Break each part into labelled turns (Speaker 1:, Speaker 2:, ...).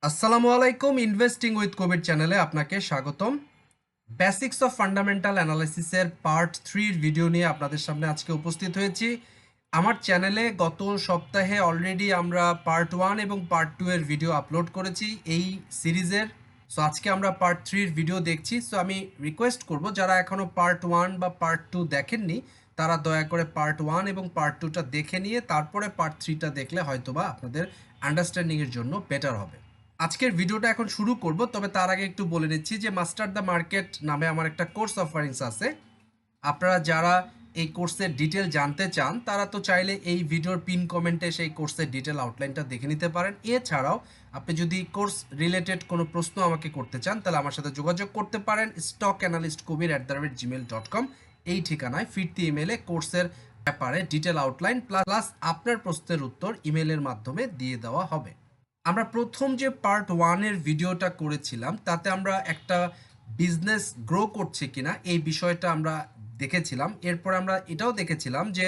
Speaker 1: আসসালামু আলাইকুম investing with কবির চ্যানেলে আপনাকে স্বাগতম। বেসিক্স অফ ফান্ডামেন্টাল অ্যানালাইসিসের পার্ট 3 ভিডিও নিয়ে আপনাদের সামনে আজকে উপস্থিত হয়েছি। আমার চ্যানেলে গত সপ্তাহে অলরেডি আমরা পার্ট 1 এবং পার্ট 2 এর ভিডিও আপলোড করেছি এই সিরিজের। সো আজকে আমরা পার্ট 3 এর ভিডিও দেখছি। সো আমি রিকোয়েস্ট করব যারা এখনও পার্ট 1 বা পার্ট 2 দেখেননি তারা দয়া করে পার্ট 1 এবং পার্ট 2টা দেখে নিয়ে তারপরে পার্ট 3টা দেখলে হয়তোবা আপনাদের আন্ডারস্ট্যান্ডিংয়ের জন্য বেটার হবে। আজকের ভিডিওটা এখন শুরু করব, তবে তার আগে একটু বলে নিচ্ছি যে মাস্টার দ্য মার্কেট নামে আমার একটা কোর্স অফারিংস আছে। আপনারা যারা এই কোর্সের ডিটেল জানতে চান তারা তো চাইলে এই ভিডিওর পিন কমেন্টে সেই কোর্সের ডিটেল আউটলাইনটা দেখে নিতে পারেন। এছাড়াও আপনি যদি কোর্স রিলেটেড কোনো প্রশ্ন আমাকে করতে চান তাহলে আমার সাথে যোগাযোগ করতে পারেন stockanalystkabir@gmail.com এই ঠিকানায় ফিরতি ইমেলে কোর্সের ব্যাপারে ডিটেল আউটলাইন প্লাস আপনার প্রশ্নের উত্তর ইমেলের মাধ্যমে দিয়ে দেওয়া হবে। আমরা প্রথম যে পার্ট 1 এর ভিডিওটা করেছিলাম তাতে আমরা একটা বিজনেস গ্রো করছে কিনা এই বিষয়টা আমরা দেখেছিলাম। এরপর আমরা এটাও দেখেছিলাম যে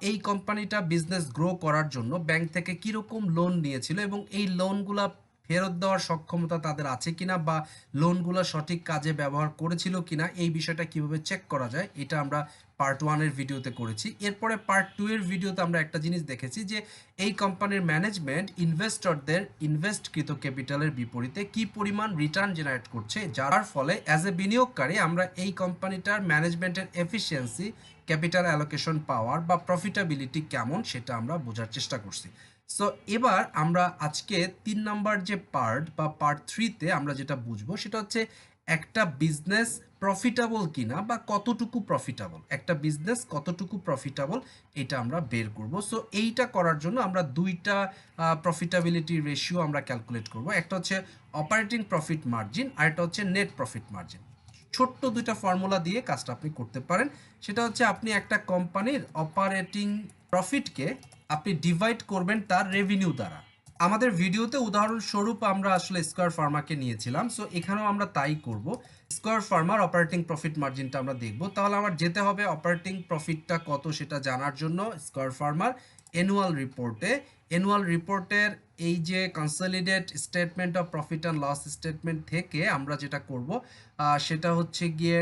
Speaker 1: এই কোম্পানিটা বিজনেস গ্রো করার জন্য ব্যাংক থেকে কীরকম লোন নিয়েছিল এবং এই লোনগুলা ফেরত দেওয়ার সক্ষমতা তাদের আছে কিনা বা লোনগুলো সঠিক কাজে ব্যবহার করেছিল কিনা এই বিষয়টা কিভাবে চেক করা যায় এটা আমরা পার্ট 1 এর ভিডিওতে করেছি। এরপরে পার্ট 2 এর ভিডিওতে আমরা একটা জিনিস দেখেছি যে এই কোম্পানির ম্যানেজমেন্ট ইনভেস্টরদের ইনভেস্টকৃত ক্যাপিটালের বিপরীতে কি পরিমাণ রিটার্ন জেনারেট করছে, যার ফলে অ্যাজ এ বিনিয়োগকারী আমরা এই কোম্পানিটার ম্যানেজমেন্টের এফিসিয়েন্সি, ক্যাপিটাল অ্যালোকেশন পাওয়ার বা প্রফিটেবিলিটি কেমন সেটা আমরা বোঝার চেষ্টা করছি। সো এবার আমরা আজকে 3 নম্বর যে পার্ট বা পার্ট 3তে আমরা যেটা বুঝবো সেটা হচ্ছে একটা বিজনেস প্রফিটেবল কিনা বা কতটুকু প্রফিটেবল, একটা বিজনেস কতটুকু প্রফিটেবল এটা আমরা বের করব। সো এইটা করার জন্য আমরা দুইটা প্রফিটেবিলিটি রেশিও আমরা ক্যালকুলেট করব। একটা হচ্ছে অপারেটিং প্রফিট মার্জিন আর একটা হচ্ছে নেট প্রফিট মার্জিন। ছোট্ট দুইটা ফর্মুলা দিয়ে কাজটা আপনি করতে পারেন। সেটা হচ্ছে আপনি একটা কোম্পানির অপারেটিং প্রফিটকে আপনি ডিভাইড করবেন তার রেভিনিউ দ্বারা। আমাদের ভিডিওতে উদাহরণস্বরূপ আমরা আসলে স্কয়ার ফার্মাকে নিয়েছিলাম, সো এখানেও আমরা তাই করব। স্কয়ার ফার্মার অপারেটিং প্রফিট মার্জিনটা আমরা দেখব। তাহলে আমার যেতে হবে অপারেটিং প্রফিটটা কত সেটা জানার জন্য স্কয়ার ফার্মার অ্যানুয়াল রিপোর্টের এই যে consolidate statement of profit and loss statement থেকে আমরা যেটা করব সেটা হচ্ছে গিয়ে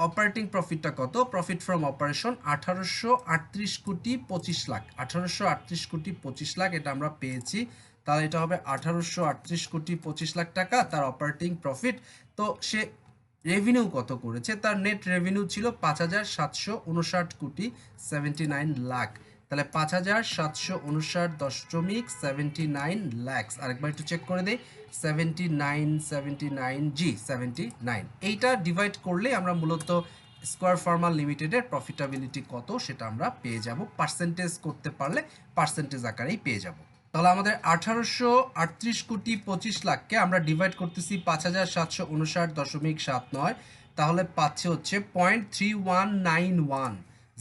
Speaker 1: অপারেটিং প্রফিটটা কত, প্রফিট ফ্রম অপারেশন 1838,25,00,000, 1838,25,00,000 এটা আমরা পেয়েছি। তাহলে এটা হবে 1838,25,00,000 টাকা তার অপারেটিং প্রফিট। তো সে রেভিনিউ কত করেছে, তার নেট রেভিনিউ ছিল 5,759,79,00,000। তাহলে 5,759.79 আরেকবার একটু চেক করে দেই, 79 এইটা ডিভাইড করলে আমরা মূলত স্কয়ার ফার্মা লিমিটেডের প্রফিটেবিলিটি কত সেটা আমরা পেয়ে যাব। পার্সেন্টেজ করতে পারলে পার্সেন্টেজ আকারেই পেয়ে যাব। তাহলে আমাদের 1838,25,00,000কে আমরা ডিভাইড করতেছি 5,759.79, তাহলে পাচ্ছে হচ্ছে 0.3191,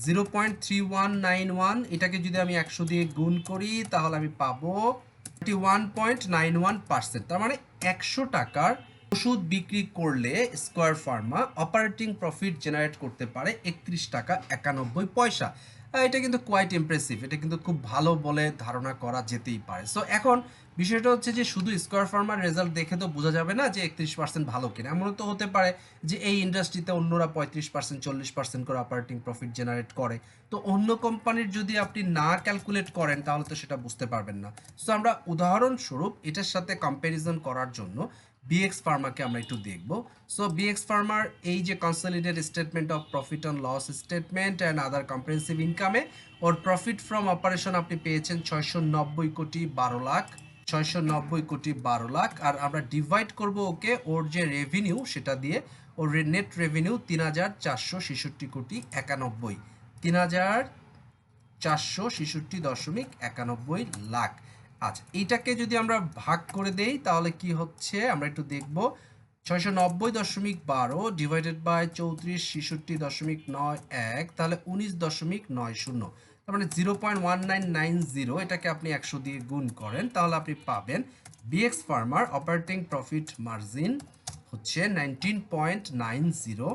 Speaker 1: 0.3191। এটাকে যদি আমি 100 দিয়ে গুণ করি তাহলে আমি পাবো 31.91%। তার মানে 100 টাকার ওষুধ বিক্রি করলে square Pharma operating profit generate করতে পারে 31 টাকা 91 পয়সা। এটা কিন্তু কোয়াইট ইমপ্রেসিভ, এটা কিন্তু খুব ভালো বলে ধারণা করা যেতেই পারে। সো এখন বিষয়টা হচ্ছে যে শুধু স্কয়ার ফার্মার রেজাল্ট দেখে তো বোঝা যাবে না যে 31% ভালো কিনা। এমনও তো হতে পারে যে এই ইন্ডাস্ট্রিতে অন্যরা 35% 40% করে অপারেটিং প্রফিট জেনারেট করে। তো অন্য কোম্পানির যদি আপনি না ক্যালকুলেট করেন তাহলে তো সেটা বুঝতে পারবেন না। সো আমরা উদাহরণস্বরূপ এটার সাথে কম্প্যারিজন করার জন্য বিএক্স ফার্মাকে আমরা একটু দেখব। সো বিএক্স ফার্মার এই যে consolidated statement of profit and loss statement and other comprehensive ইনকামে ওর প্রফিট ফ্রম অপারেশন আপনি পেয়েছেন 690,12,00,000, 690,12,00,000। আর আমরা ডিভাইড করব ওকে ওর যে রেভিনিউ সেটা দিয়ে। ওর নেট রেভিনিউ 3,466,91,00,000, 3,466.91 লাখ। আচ্ছা, এইটাকে যদি আমরা ভাগ করে দেই তাহলে কি হচ্ছে আমরা একটু দেখব। 690.12 ডিভাইডেড বাই 3466.91, তাহলে 19.90। তার মানে 0.1990। এটাকে আপনি 100 দিয়ে গুণ করেন তাহলে আপনি পাবেন bx farmer operating profit margin হচ্ছে 19.90।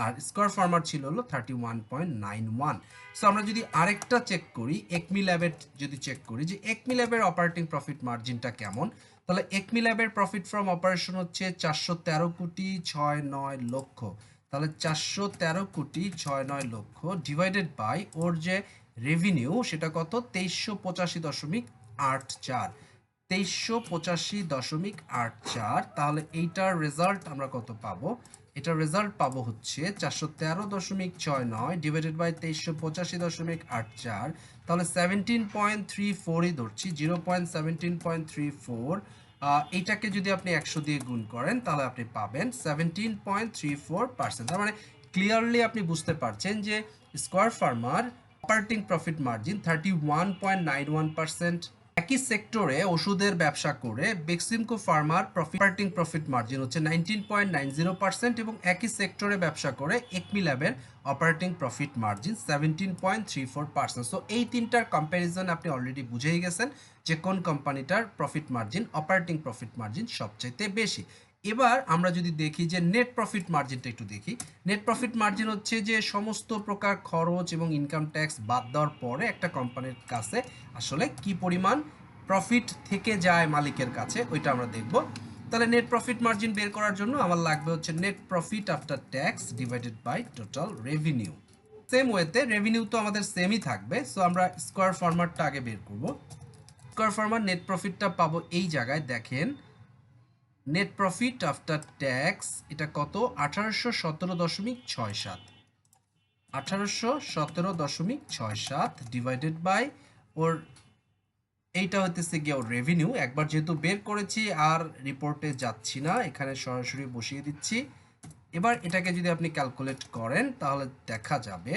Speaker 1: আর স্কয়ার ফার্মার ছিল হলো 31.91। সো আমরা যদি আরেকটা চেক করি, একমি ল্যাবের যদি চেক করি যে একমি ল্যাবের অপারেটিং প্রফিট মার্জিনটা কেমন, তাহলে একমি ল্যাবের প্রফিট ফ্রম অপারেশন হচ্ছে 413 কোটি 69 লক্ষ। তাহলে 413 কোটি 69 লক্ষ ডিভাইডেড বাই ওর যে রেভিনিউ সেটা কত, 2385.84, 2385.84। তাহলে এইটার রেজাল্ট আমরা কত পাবো, এটার রেজাল্ট পাবো হচ্ছে 413.69 ডিভাইডেড বাই 2385.84, তাহলে 17.34ই ধরছি, 0.17.34। এইটাকে যদি আপনি 100 দিয়ে গুণ করেন তাহলে আপনি পাবেন 17.34%। তার মানে ক্লিয়ারলি আপনি বুঝতে পারছেন যে square farmer operating profit margin 31.91%। একই সেক্টরে ওষুধের ব্যবসা করে Beximco farmer operating profit margin হচ্ছে 19.90% এবং একই সেক্টরে ব্যবসা করে একমি ল্যাবের অপারেটিং প্রফিট মার্জিন 17.34%। সো এই তিনটার কম্প্যারিজন আপনি অলরেডি বুঝেই গেছেন যে কোন কোম্পানিটার profit margin, operating profit margin সবচাইতে বেশি। এবার আমরা যদি দেখি যে নেট প্রফিট মার্জিনটা একটু দেখি। নেট প্রফিট মার্জিন হচ্ছে যে সমস্ত প্রকার খরচ এবং ইনকাম ট্যাক্স বাদ দেওয়ার পরে একটা কোম্পানির কাছে আসলে কি পরিমাণ প্রফিট থেকে যায় মালিকের কাছে, ওইটা আমরা দেখব। তাহলে নেট প্রফিট মার্জিন বের করার জন্য আমার লাগবে হচ্ছে net profit after tax divided by total revenue. Same ওয়েতে রেভিনিউ তো আমাদের সেমই থাকবে। সো আমরা স্কয়ার ফার্মারটা আগে বের করব। স্কয়ার ফার্মার নেট প্রফিটটা পাবো এই জায়গায়, দেখেন নেট প্রফিট আফটার ট্যাক্স এটা কত, 1817.67, 1817.67 ডিভাইডেড বাই ওর এইটা হতেছে গিয়ে ওর রেভিনিউ। একবার যেহেতু বের করেছি আর রিপোর্টে যাচ্ছি না, এখানে সরাসরি বসিয়ে দিচ্ছি। এবার এটাকে যদি আপনি ক্যালকুলেট করেন তাহলে দেখা যাবে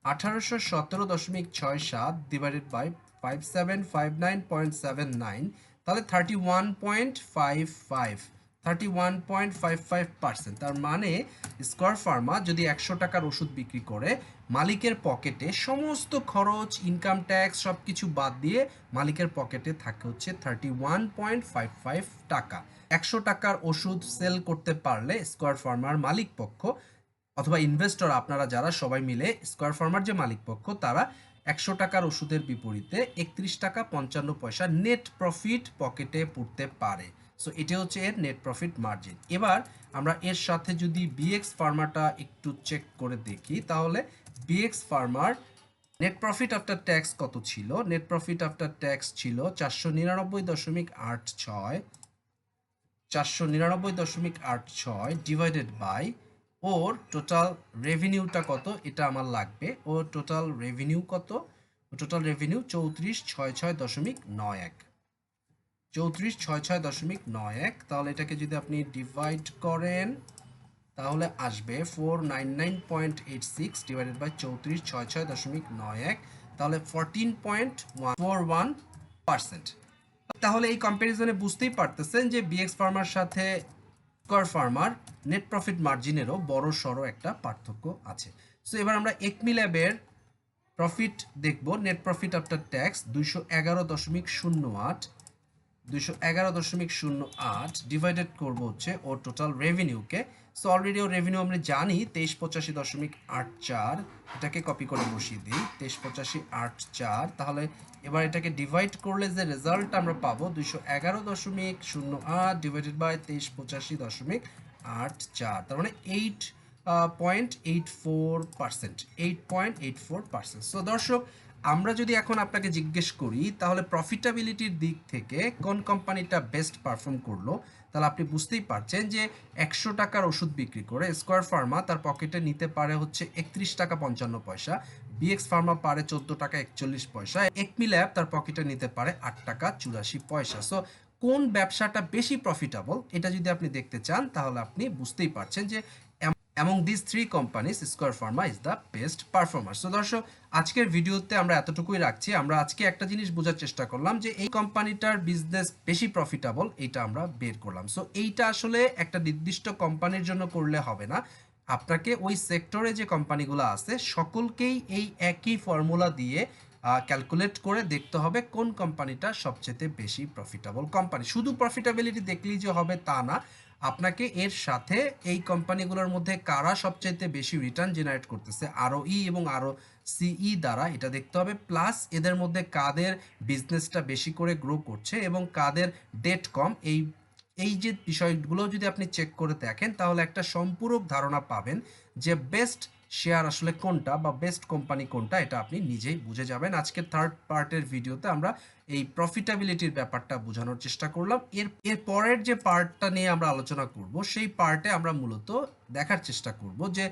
Speaker 1: 1817.67 ডিভাইডেড বাই 5759.79, তাহলে 31.55%। তার মানে স্কয়ার ফার্মা যদি 100 টাকার ওষুধ বিক্রি করে মালিকের পকেটে সমস্ত খরচ ইনকাম ট্যাক্স সব কিছু বাদ দিয়ে মালিকের পকেটে থাকে হচ্ছে 31.55 টাকা। 100 টাকার ওষুধ সেল করতে পারলে স্কয়ার ফার্মার মালিক পক্ষ অথবা ইনভেস্টর আপনারা যারা সবাই মিলে স্কয়ার ফার্মার যে মালিক পক্ষ তারা 100 টাকার ওষুধের বিপরীতে 31 টাকা 55 পয়সা নেট প্রফিট পকেটে পড়তে পারে। সো এটা হচ্ছে এর নেট প্রফিট মার্জিন। এবার আমরা এর সাথে যদি বিএক্স ফার্মাটা একটু চেক করে দেখি তাহলে bx farmer net profit after tax কত ছিল, নেট প্রফিট আফটার ট্যাক্স ছিল 499.86, 499.86 ডিভাইডেড বাই ওর টোটাল রেভিনিউটা কত, এটা আমার লাগবে। ওর টোটাল রেভিনিউ কত, টোটাল রেভিনিউ 3466.91, 3466.91। তাহলে এটাকে যদি আপনি ডিভাইড করেন তাহলে আসবে 499.86 ডিভাইডেড বাই 3466.91, তাহলে 14.41%। তাহলে এই কম্প্যারিজনে বুঝতেই পারতেছেন যে বিএক্স ফার্মার সাথে স্কয়ার ফার্মার নেট প্রফিট মার্জিনেরও বড় সড়ো একটা পার্থক্য আছে। সো এবার আমরা একমি ল্যাবের প্রফিট দেখব। Net profit after tax 211.08, 211.08 divided করব হচ্ছে ওর টোটাল রেভিনিউকে। সো অলরেডি ওর রেভিনিউ আমরা জানি 2385.84, এটাকে কপি করে বসিয়ে দিই 2385.84। তাহলে এবার এটাকে ডিভাইড করলে যে রেজাল্ট আমরা পাবো 211.08 ডিভাইডেড বাই 2385.84, তার মানে 8.84%, 8.84%। সো দর্শক আমরা যদি এখন আপনাকে জিজ্ঞেস করি তাহলে প্রফিটেবিলিটির দিক থেকে কোন কোম্পানিটা বেস্ট পারফর্ম করলো, তাহলে আপনি বুঝতেই পারছেন যে 100 টাকার ওষুধ বিক্রি করে স্কয়ার ফার্মা তার পকেটে নিতে পারে হচ্ছে 31 টাকা 55 পয়সা, বিএক্স ফার্মা পারে 14 টাকা 41 পয়সা, একমি ল্যাব তার পকেটে নিতে পারে 8 টাকা 84 পয়সা। সো কোন ব্যবসাটা বেশি প্রফিটেবল এটা যদি আপনি দেখতে চান তাহলে আপনি বুঝতেই পারছেন যে among these three companies square Pharma is the best performer। So দর্শক আজকের ভিডিওতে আমরা এতটুকুই রাখছি। আমরা আজকে একটা জিনিস বোঝার চেষ্টা করলাম যে এই কোম্পানিটার বিজনেস বেশি প্রফিটেবল, এটা আমরা বের করলাম। সো এইটা আসলে একটা নির্দিষ্ট কোম্পানির জন্য করলে হবে না, আপনাকে ওই সেক্টরে যে কোম্পানিগুলো আছে সকলকেই এই একই ফর্মুলা দিয়ে ক্যালকুলেট করে দেখতে হবে কোন কোম্পানিটা সবচেয়ে বেশি প্রফিটেবল কোম্পানি। শুধু প্রফিটেবিলিটি দেখলেই যে হবে তা না, আপনাকে এর সাথে এই কোম্পানিগুলোর মধ্যে কারা সবচাইতে বেশি রিটার্ন জেনারেট করতেছে আরওই এবং আরও সিই দ্বারা এটা দেখতে হবে, প্লাস এদের মধ্যে কাদের বিজনেসটা বেশি করে গ্রো করছে এবং কাদের ডেট কম। এই যে বিষয়গুলো যদি আপনি চেক করে দেখেন তাহলে একটা সম্পূরক ধারণা পাবেন যে বেস্ট শেয়ার আসলে কোনটা বা বেস্ট কোম্পানি কোনটা, এটা আপনি নিজেই বুঝে যাবেন। আজকের থার্ড পার্টের ভিডিওতে আমরা এই প্রফিটেবিলিটির ব্যাপারটা বোঝানোর চেষ্টা করলাম। এর পরের যে পার্টটা নিয়ে আমরা আলোচনা করব সেই পার্টে আমরা মূলত দেখার চেষ্টা করব যে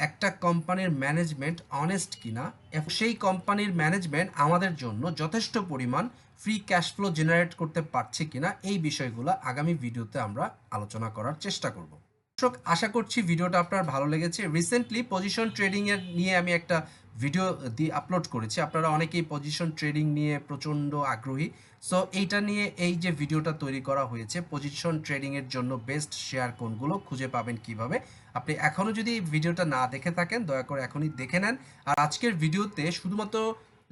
Speaker 1: একটা কোম্পানির ম্যানেজমেন্ট অনেস্ট কিনা এবং সেই কোম্পানির ম্যানেজমেন্ট আমাদের জন্য যথেষ্ট পরিমাণ ফ্রি ক্যাশ ফ্লো জেনারেট করতে পারছে কিনা, এই বিষয়গুলো আগামী ভিডিওতে আমরা আলোচনা করার চেষ্টা করব। দর্শক, আশা করছি ভিডিওটা আপনার ভালো লেগেছে। রিসেন্টলি পজিশন ট্রেডিং এর নিয়ে আমি একটা ভিডিও দিয়ে আপলোড করেছি, আপনারা অনেকেই পজিশন ট্রেডিং নিয়ে প্রচণ্ড আগ্রহী। সো এইটা নিয়ে এই যে ভিডিওটা তৈরি করা হয়েছে, পজিশন ট্রেডিং এর জন্য বেস্ট শেয়ার কোনগুলো খুঁজে পাবেন কিভাবে, আপনি এখনও যদি ভিডিওটা না দেখে থাকেন দয়া করে এখনই দেখে নেন। আর আজকের ভিডিওতে শুধুমাত্র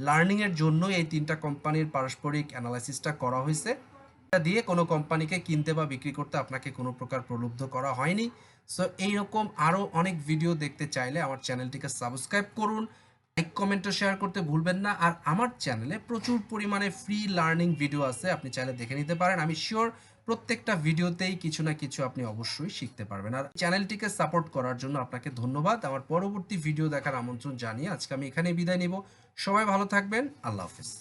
Speaker 1: লার্নিংয়ের জন্য এই 3টা কোম্পানির পারস্পরিক অ্যানালাইসিসটা করা হয়েছে। এটা দিয়ে কোনো কোম্পানিকে কিনতে বা বিক্রি করতে আপনাকে কোনো প্রকার প্রলুব্ধ করা হয়নি। সো এইরকম আরও অনেক ভিডিও দেখতে চাইলে আমার চ্যানেলটিকে সাবস্ক্রাইব করুন, লাইক কমেন্ট ও শেয়ার করতে ভুলবেন না। আর আমার চ্যানেলে প্রচুর পরিমাণে ফ্রি লার্নিং ভিডিও আছে, আপনি চাইলে দেখে নিতে পারেন। আমি শিওর প্রত্যেকটা ভিডিওতেই কিছু না কিছু আপনি অবশ্যই শিখতে পারবেন। আর চ্যানেলটিকে সাপোর্ট করার জন্য আপনাকে ধন্যবাদ। আমার পরবর্তী ভিডিও দেখার আমন্ত্রণ জানিয়ে আজকে আমি এখানেই বিদায় নিব। সবাই ভালো থাকবেন। আল্লাহ হাফেজ।